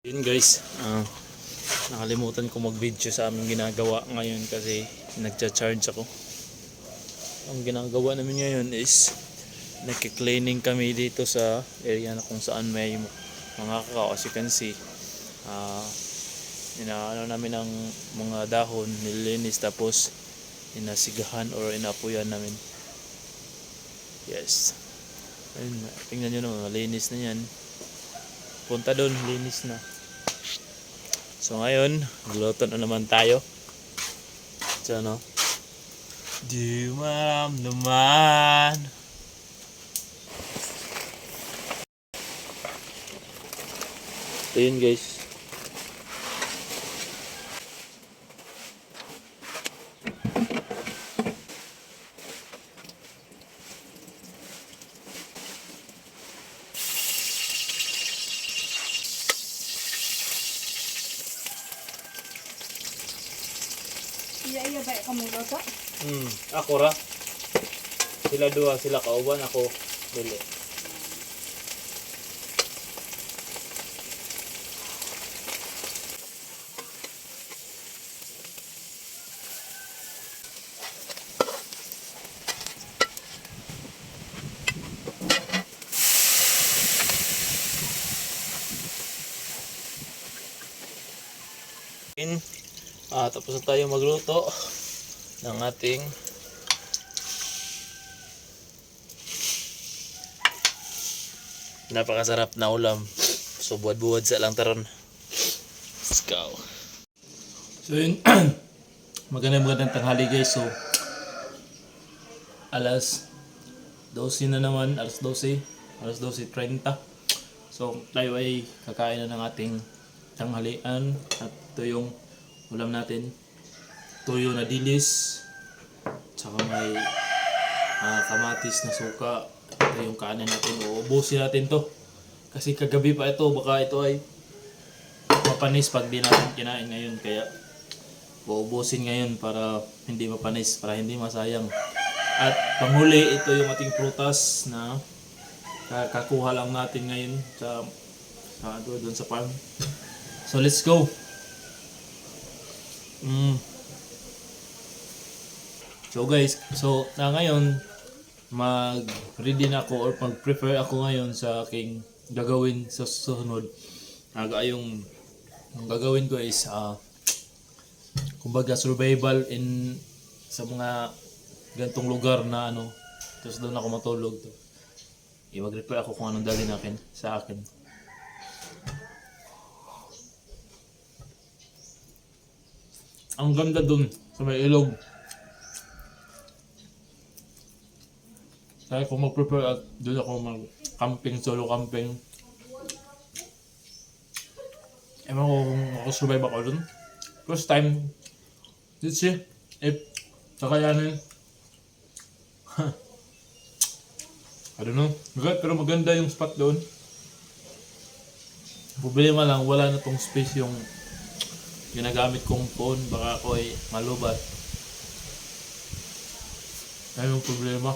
Yun guys, nakalimutan ko mag-video sa aming ginagawa ngayon kasi nagcha-charge ako. Ang ginagawa namin ngayon is nagki-cleaning kami dito sa area na kung saan may mga kakao. As you can see, inaano namin ng mga dahon, nililinis tapos inasigahan or inapuyan namin. Yes. Ayun, tingnan nyo naman, malinis na yan. Punta doon, linis na. So ngayon, magluto na naman tayo. So ano? Di maramdaman. So yun guys. Iya baik kamu luto. Ako ra. Sila dua, sila kauban, ako dili. Tapos na tayo magluto ng ating napakasarap na ulam. So buwad-buwad sa lang taron. Let's go. So yun, magandang tanghali guys. So alas 12 na naman, alas 12:30. So tayo ay kakain na ng ating tanghalian at ito yung ulam natin, tuyo na dilis, tsaka may kamatis na suka. Ito yung kanin natin. Uubusin natin to kasi kagabi pa ito, baka ito ay mapanis pag di natin kinain ngayon, kaya uubusin ngayon para hindi mapanis, para hindi masayang. At panghuli, ito yung ating prutas na kakuha lang natin ngayon sa doon sa farm. So let's go. So guys, ngayon mag-ready na ako or mag-prepare ako ngayon sa aking gagawin sa susunod. Yung gagawin ko is kumbaga survival sa mga gantong lugar na tapos doon ako matulog. Mag-prepare ako kung anong dalhin natin sa akin. Ang ganda dun sa may ilog. Kaya kung mag-prepare at doon ako mag-camping, solo camping. Ewan ko kung makasurvive ako dun. First time. Let's see if kakayanin. I don't know. Pero maganda yung spot doon. Problema lang, wala na tong space yung ginagamit kong phone, baka ako ay malubat. Ayun yung problema.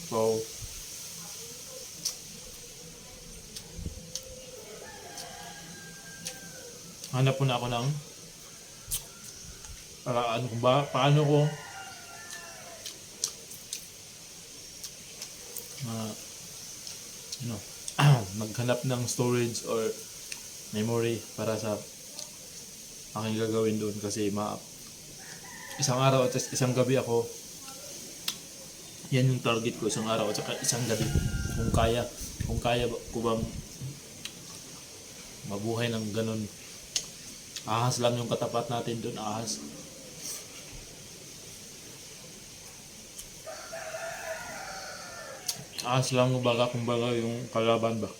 So hanap po na ako ng paraan kung paano ko maghanap ng storage or memory para sa aking gagawin doon, kasi isang araw at isang gabi ako, yan yung target ko, isang araw at isang gabi, kung kaya ko bang mabuhay ng ganun. Ahas lang yung katapat natin doon, ahas lang kumbaga yung kalaban ba.